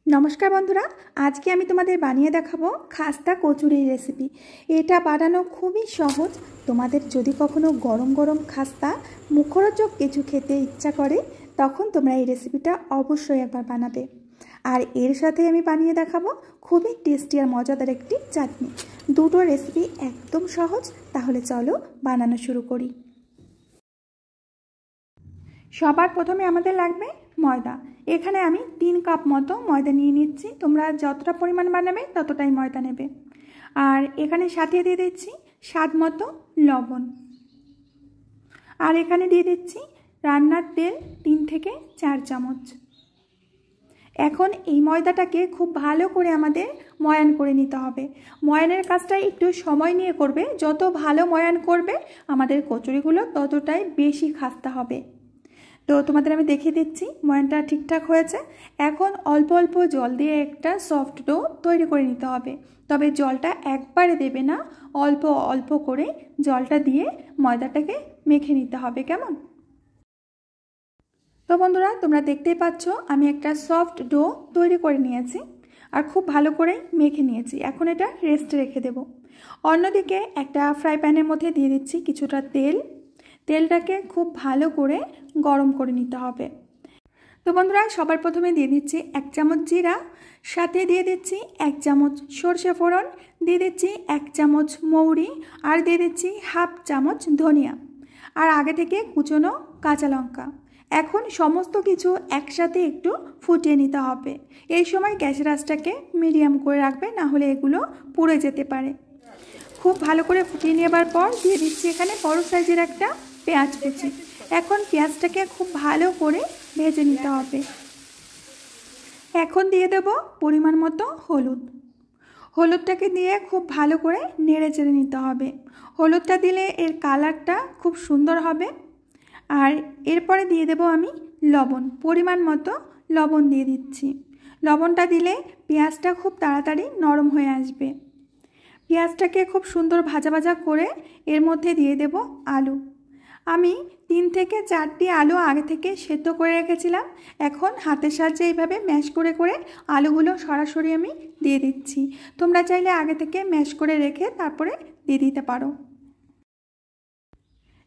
नमस्कार बंधुरा आज के आमी तुम्हादेर बानिये देखाबो खास्ता कचुरिर रेसिपि। एटा बानानो खूबई सहज। तुम्हादेर जोदि कखनो गरम गरम खास्ता मुखरोचक किछु खेते इच्छा करे तखन तोमरा एई रेसिपिटा अवश्यई एकबार बानाबे। और एर साथे आमी बानिये देखाबो खूबई टेस्टी और मजादार एकटी चाटनी। दुटो रेसिपि एकदम सहज। ताहले चलो बानानो शुरू करी। सबार प्रथमे आमादेर लागबे मयदा। एखाने आमी 3 कप मतो मयदा निये निচ্ছি। तोमरा যতটা পরিমাণ বানাবে ততটাই ময়দা নেবে। আর এখানে সাথে দিয়ে দিচ্ছি স্বাদ মতো লবণ। আর এখানে দিয়ে দিচ্ছি রান্নার তেল 3 থেকে 4 চামচ। এখন এই ময়দাটাকে খুব ভালো করে আমাদের ময়ান করে নিতে হবে। ময়ানের কাজটা একটু সময় নিয়ে করবে। যত ভালো ময়ান করবে আমাদের কচুরিগুলো ততটাই বেশি খাস্তা হবে। तो तुम्हादेर आमी देखिए दिচ্ছি ময়ানটা ঠিকঠাক হয়েছে। এখন অল্প অল্প জল দিয়ে একটা সফট ডো তৈরি করে নিতে হবে। তবে জলটা একবারে দেবে না, অল্প অল্প করে জলটা দিয়ে ময়দাটাকে মেখে নিতে হবে। কেমন? তো বন্ধুরা তোমরা দেখতেই পাচ্ছ আমি একটা সফট ডো তৈরি করে নিয়েছি আর খুব ভালো করে মেখে নিয়েছি। এখন এটা রেস্টে রেখে দেব। অন্যদিকে একটা ফ্রাই প্যানের মধ্যে দিয়ে দিচ্ছি কিছুটা তেল। তেলটাকে খুব ভালো করে গরম করে নিতে হবে। তো বন্ধুরা সবার প্রথমে দিয়ে দিচ্ছি 1 চামচ জিরা, সাথে দিয়ে দিচ্ছি 1 চামচ সরষে ফোড়ন, দিয়ে দিচ্ছি 1 চামচ মৌরি আর দিয়ে দিচ্ছি হাফ চামচ ধনিয়া আর আগে থেকে কুচনো কাঁচা লঙ্কা। এখন সমস্ত কিছু একসাথে একটু ফুটিয়ে নিতে হবে। এই সময় গ্যাসের আঁচটাকে মিডিয়াম করে রাখবে, না হলে এগুলো পুড়ে যেতে পারে। খুব ভালো করে ফুটিয়ে নেবার পর দিয়ে দিচ্ছি এখানে বড় সাইজের একটা পেঁয়াজ কুচি। এখন পেঁয়াজটাকে খুব ভালো করে ভেজে নিতে হবে। এখন দিয়ে দেব পরিমাণ মতো হলুদ। হলুদটাকে দিয়ে খুব ভালো করে নেড়ে চেড়ে নিতে হবে। হলুদটা দিলে এর কালারটা খুব সুন্দর হবে। আর এরপরে দিয়ে দেব আমি লবণ। পরিমাণ মতো লবণ দিয়ে দিচ্ছি। লবণটা দিলে পেঁয়াজটা খুব তাড়াতাড়ি নরম হয়ে আসবে। পেঁয়াজটাকে খুব সুন্দর ভাজা ভাজা করে এর মধ্যে দিয়ে দেব আলু। আমি 3 থেকে 4টি আলু আগে থেকে সেদ্ধ করে রেখেছিলাম। এখন হাতের সাহায্যে এইভাবে ম্যাশ করে করে আলুগুলো সরাসরি আমি দিয়ে দিচ্ছি। তোমরা চাইলে আগে থেকে ম্যাশ করে রেখে তারপরে দিয়ে দিতে পারো।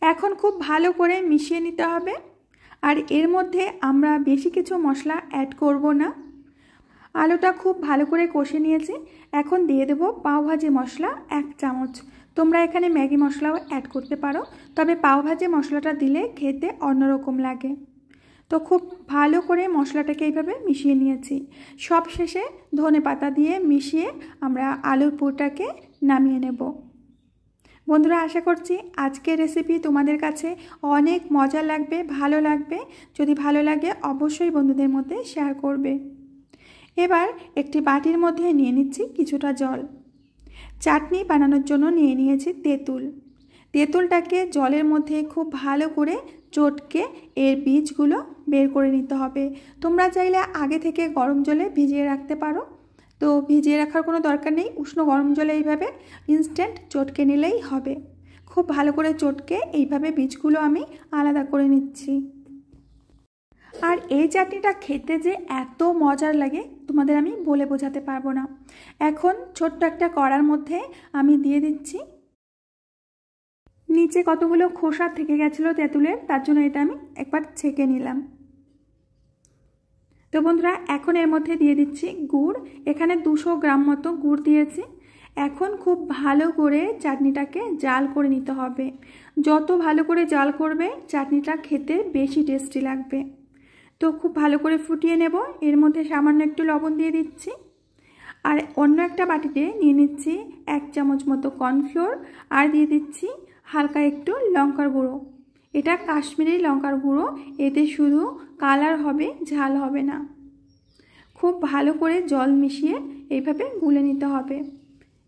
এখন খুব ভালো করে মিশিয়ে নিতে হবে। আর এর মধ্যে আমরা বেশি কিছু মশলা অ্যাড করব না। আলুটা খুব ভালো করে কষে নিয়েছি। এখন দিয়ে দেব পাওভাজি মশলা 1 চামচ। তোমরা এখানে ম্যাগি মশলাও অ্যাড করতে পারো, তবে পাওভাজি মশলাটা দিলে খেতে অন্যরকম লাগে। তো খুব ভালো করে মশলাটাকে এইভাবে মিশিয়ে নিয়েছি। সব শেষে ধনেপাতা দিয়ে মিশিয়ে আমরা আলুর পুরটাকে নামিয়ে নেব। বন্ধুরা আশা করছি আজকের রেসিপি তোমাদের কাছে অনেক মজা লাগবে, ভালো লাগবে। যদি ভালো লাগে অবশ্যই বন্ধুদের মধ্যে শেয়ার করবে। এবার একটি বাটির মধ্যে নিয়ে নিচ্ছি কিছুটা জল। চাটনি বানানোর জন্য নিয়ে নিয়েছি তেঁতুল। তেঁতুলটাকে জলের মধ্যে খুব ভালো করে চটকে এর বীজগুলো বের করে নিতে হবে। তোমরা চাইলে আগে থেকে গরম জলে ভিজিয়ে রাখতে পারো। তো ভিজিয়ে রাখার কোনো দরকার নেই, উষ্ণ গরম জলে এইভাবে ইনস্ট্যান্ট চটকে নিলেই হবে। খুব ভালো করে চটকে এইভাবে বীজগুলো আমি আলাদা করে নিচ্ছি। আর এই চাটনিটা খেতে যে এত মজার লাগে তোমাদের আমি বলে বোঝাতে পারবো না। এখন ছোট্ট একটা কড়ার মধ্যে আমি দিয়ে দিচ্ছি, নিচে কতগুলো খোসা থেকে গেছিলো তেঁতুলের, তার জন্য এটা আমি একবার ছেঁকে নিলাম। তো বন্ধুরা এখন এর মধ্যে দিয়ে দিচ্ছি গুড়। এখানে 200 গ্রাম মতো গুড় দিয়েছি। এখন খুব ভালো করে চাটনিটাকে জাল করে নিতে হবে। যত ভালো করে জাল করবে চাটনিটা খেতে বেশি টেস্টি লাগবে। তো খুব ভালো করে ফুটিয়ে নেব। এর মধ্যে সামান্য একটু লবণ দিয়ে দিচ্ছি। আর অন্য একটা বাটিতে নিয়ে নিচ্ছি 1 চামচ মতো কর্নফ্লোর আর দিয়ে দিচ্ছি হালকা একটু লঙ্কার গুঁড়ো। এটা কাশ্মীরি লঙ্কার গুঁড়ো, এতে শুধু কালার হবে, ঝাল হবে না। খুব ভালো করে জল মিশিয়ে এইভাবে গুলে নিতে হবে।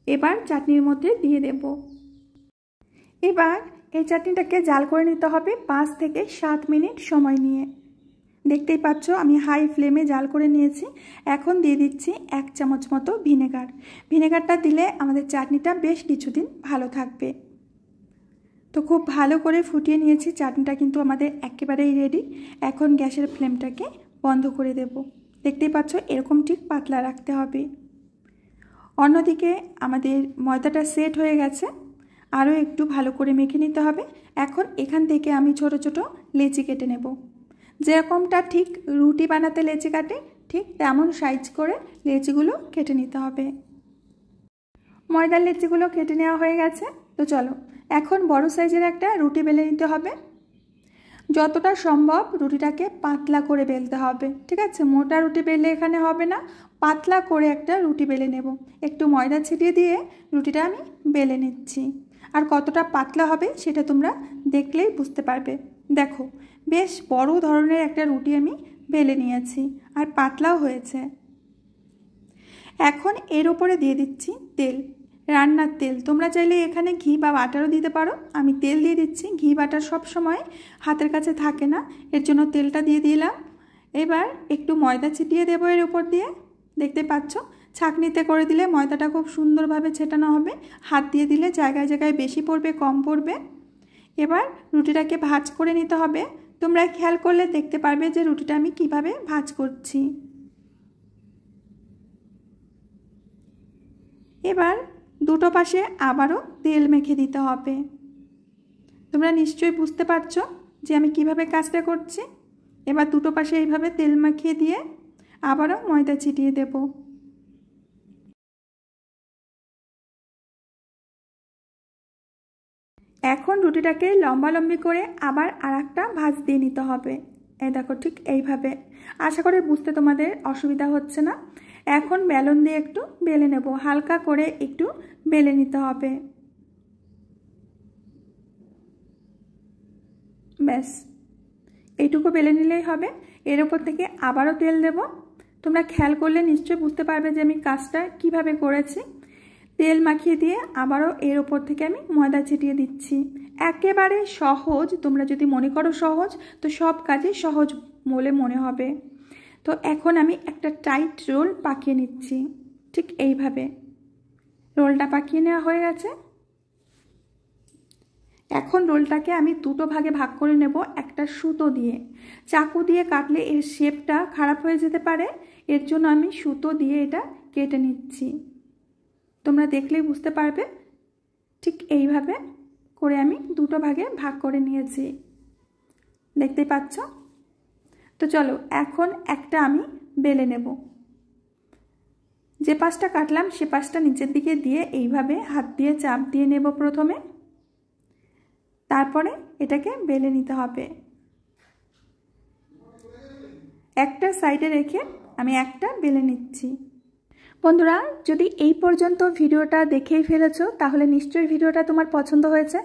এবার চাটনির মধ্যে দিয়ে দেব। এবার এই চাটনিটাকে জাল করে নিতে হবে 5 থেকে 7 মিনিট সময় নিয়ে। দেখতেই পাচ্ছ আমি হাই ফ্লেমে জাল করে নিয়েছি। এখন দিয়ে দিচ্ছি 1 চামচ মতো ভিনেগার। ভিনেগারটা দিলে আমাদের চাটনিটা বেশ কিছুদিন ভালো থাকবে। তো খুব ভালো করে ফুটিয়ে নিয়েছি। চাটনিটা কিন্তু আমাদের একেবারেই রেডি। এখন গ্যাসের ফ্লেমটাকে বন্ধ করে দেব। দেখতেই পাচ্ছ এরকম ঠিক পাতলা রাখতে হবে। অন্যদিকে আমাদের ময়দাটা সেট হয়ে গেছে, আরও একটু ভালো করে মেখে নিতে হবে। এখন এখান থেকে আমি ছোট ছোট লেচি কেটে নেব। যেরকমটা ঠিক রুটি বানাতে লেচি কাটে ঠিক তেমন সাইজ করে লেচিগুলো কেটে নিতে হবে। ময়দার লেচিগুলো কেটে নেওয়া হয়ে গেছে। তো চলো এখন বড় সাইজের একটা রুটি বেলে নিতে হবে। যতটা সম্ভব রুটিটাকে পাতলা করে বেলতে হবে, ঠিক আছে? মোটা রুটি বেলে এখানে হবে না, পাতলা করে একটা রুটি বেলে নেব। একটু ময়দা ছিটিয়ে দিয়ে রুটিটা আমি বেলে নিচ্ছি। আর কতটা পাতলা হবে সেটা তোমরা দেখলেই বুঝতে পারবে। দেখো বেশ বড় ধরনের একটা রুটি আমি বেলে নিয়েছি, আর পাতলাও হয়েছে। এখন এর উপরে দিয়ে দিচ্ছি তেল, রান্নার তেল। তোমরা চাইলে এখানে ঘি বা বাটারও দিতে পারো। আমি তেল দিয়ে দিচ্ছি। ঘি বাটার সব সময় হাতের কাছে থাকে না, এর জন্য তেলটা দিয়ে দিলাম। এবার একটু ময়দা ছিটিয়ে দেবো এর উপর দিয়ে। দেখতে পাচ্ছ ছাঁকনিতে করে দিলে ময়দাটা খুব সুন্দরভাবে ছেটানো হবে। হাত দিয়ে দিলে জায়গায় জায়গায় বেশি পড়বে কম পড়বে। এবার রুটিটাকে ভাঁজ করে নিতে হবে। তোমরা খেয়াল করলে দেখতে পারবে যে রুটিটা আমি কিভাবে ভাঁজ করছি। এবার দুটো পাশে আবারও তেল মেখে দিতে হবে। তোমরা নিশ্চয়ই বুঝতে পারছো যে আমি কিভাবে কাজটা করছি। এবার দুটো পাশে এইভাবে তেল মাখিয়ে দিয়ে আবারও ময়দা ছিটিয়ে দেব। এখন রুটিটাকে লম্বালম্বি করে আবার আরেকটা ভাঁজ দিয়ে নিতে হবে। এই দেখো ঠিক এইভাবে। আশা করি বুঝতে তোমাদের অসুবিধা হচ্ছে না। এখন বেলন দিয়ে একটু বেলে নেব, হালকা করে একটু বেলে নিতে হবে। ব্যাস এইটুকু বেলে নিলেই হবে। এর উপর থেকে আবারও তেল দেব। তোমরা খেয়াল করলে নিশ্চয়ই বুঝতে পারবে যে আমি কাজটা কিভাবে করেছি। তেল মাখিয়ে দিয়ে আবারও এর উপর থেকে আমি ময়দা ছিটিয়ে দিচ্ছি। একেবারে সহজ। তোমরা যদি মনে করো সহজ, তো সব কাজই সহজ বলে মনে হবে। তো এখন আমি একটা টাইট রোল পাকিয়ে নিচ্ছি। ঠিক এইভাবে রোলটা পাকিয়ে নেওয়া হয়ে গেছে। এখন রোলটাকে আমি দুটো ভাগে ভাগ করে নেব একটা সুতো দিয়ে। চাকু দিয়ে কাটলে এর শেপটা খারাপ হয়ে যেতে পারে, এর জন্য আমি সুতো দিয়ে এটা কেটে নিচ্ছি। তোমরা দেখলেই বুঝতে পারবে। ঠিক এইভাবে করে আমি দুটো ভাগে ভাগ করে নিয়েছি, দেখতে পাচ্ছ। তো চলো এখন একটা আমি বেলে নেব। যে পাশটা কাটলাম সে পাশটা নিচের দিকে দিয়ে এইভাবে হাত দিয়ে চাপ দিয়ে নেব প্রথমে, তারপরে এটাকে বেলে নিতে হবে। একটা সাইডে রেখে আমি একটা বেলে নিচ্ছি। বন্ধুরা যদি এই পর্যন্ত ভিডিওটা দেখেই ফেলেছো তাহলে নিশ্চয়ই ভিডিওটা তোমার পছন্দ হয়েছে।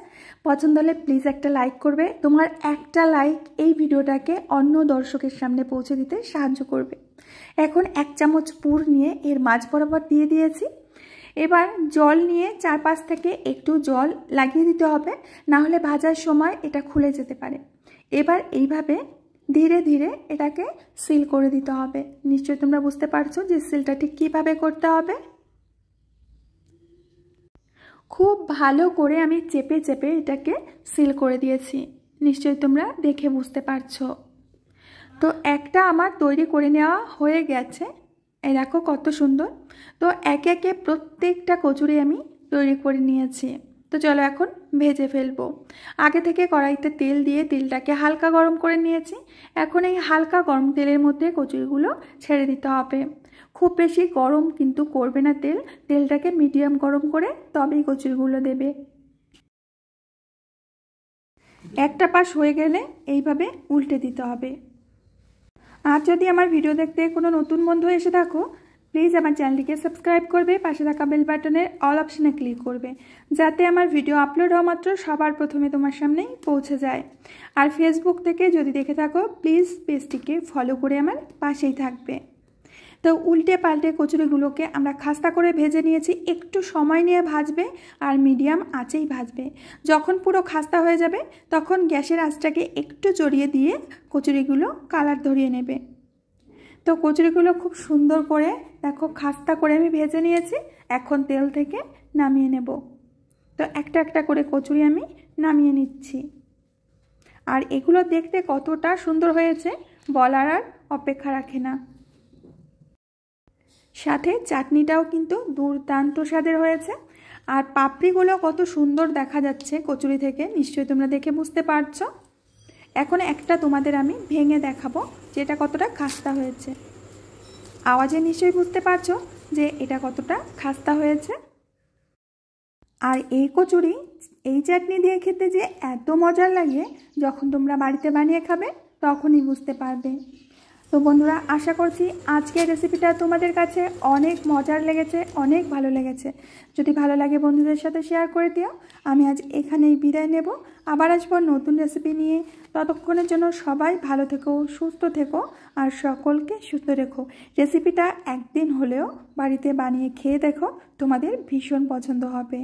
পছন্দ হলে প্লিজ একটা লাইক করবে। তোমার একটা লাইক এই ভিডিওটাকে অন্য দর্শকের সামনে পৌঁছে দিতে সাহায্য করবে। এখন 1 চামচ পুর নিয়ে এর মাঝ বরাবর দিয়ে দিয়েছি। এবার জল নিয়ে চারপাশ থেকে একটু জল লাগিয়ে দিতে হবে, না হলে ভাজার সময় এটা খুলে যেতে পারে। এবার এইভাবে ধীরে ধীরে এটাকে সিল করে দিতে হবে। নিশ্চয়ই তোমরা বুঝতে পারছো যে সিলটা ঠিক কীভাবে করতে হবে। খুব ভালো করে আমি চেপে চেপে এটাকে সিল করে দিয়েছি। নিশ্চয়ই তোমরা দেখে বুঝতে পারছো। তো একটা আমার তৈরি করে নেওয়া হয়ে গেছে। এই দেখো কত সুন্দর। তো একে একে প্রত্যেকটা কচুরি আমি তৈরি করে নিয়েছি। তো চলো এখন ভেজে ফেলবো। আগে থেকে কড়াইতে তেল দিয়ে তেলটাকে হালকা গরম করে নিয়েছি। এখন এই হালকা গরম তেলের মধ্যে কচুরিগুলো ছেড়ে দিতে হবে। খুব বেশি গরম কিন্তু করবে না তেল, তেলটাকে মিডিয়াম গরম করে তবেই কচুরিগুলো দেবে। একটা পাশ হয়ে গেলে এইভাবে উল্টে দিতে হবে। আর যদি আমার ভিডিও দেখতে কোনো নতুন বন্ধু এসে থাকো প্লিজ আমার চ্যানেলটিকে সাবস্ক্রাইব করবে, পাশে থাকা বেল বাটনের অল অপশনে ক্লিক করবে, যাতে আমার ভিডিও আপলোড হওয়া মাত্র সবার প্রথমে তোমার সামনেই পৌঁছে যায়। আর ফেসবুক থেকে যদি দেখে থাকো প্লিজ পেজটিকে ফলো করে আমার পাশেই থাকবে। তো উল্টে পাল্টে কচুরিগুলোকে আমরা খাস্তা করে ভেজে নিয়েছি। একটু সময় নিয়ে ভাজবে আর মিডিয়াম আঁচেই ভাজবে। যখন পুরো খাস্তা হয়ে যাবে তখন গ্যাসের আঁচটাকে একটু জড়িয়ে দিয়ে কচুরিগুলো কালার ধরিয়ে নেবে। তো কচুরিগুলো খুব সুন্দর করে দেখো খাস্তা করে আমি ভেজে নিয়েছি। এখন তেল থেকে নামিয়ে নেব। তো একটা একটা করে কচুরি আমি নামিয়ে নিচ্ছি। আর এগুলো দেখতে কতটা সুন্দর হয়েছে বলার আর অপেক্ষা রাখে না। সাথে চাটনিটাও কিন্তু দুর্দান্ত স্বাদের হয়েছে। আর পাপড়িগুলো কত সুন্দর দেখা যাচ্ছে কচুরি থেকে, নিশ্চয়ই তোমরা দেখে বুঝতে পারছো। এখন একটা তোমাদের আমি ভেঙে দেখাবো যে এটা কতটা খাস্তা হয়েছে। আওয়াজে নিশ্চয়ই বুঝতে পারছো যে এটা কতটা খাস্তা হয়েছে। আর এই কচুরি এই চাটনি দিয়ে খেতে যে এত মজার লাগে, যখন তোমরা বাড়িতে বানিয়ে খাবে তখনই বুঝতে পারবে। তো বন্ধুরা, আশা করছি আজকের রেসিপিটা তোমাদের কাছে অনেক মজার লেগেছে, অনেক ভালো লেগেছে। যদি ভালো লাগে বন্ধুদের সাথে শেয়ার করে দিও। আমি আজ এখানেই বিদায় নেব, আবার আসবো নতুন রেসিপি নিয়ে। ততক্ষণের জন্য সবাই ভালো থেকো, সুস্থ থেকো আর সকলকে সুস্থ রেখো। রেসিপিটা একদিন হলেও বাড়িতে বানিয়ে খেয়ে দেখো, তোমাদের ভীষণ পছন্দ হবে।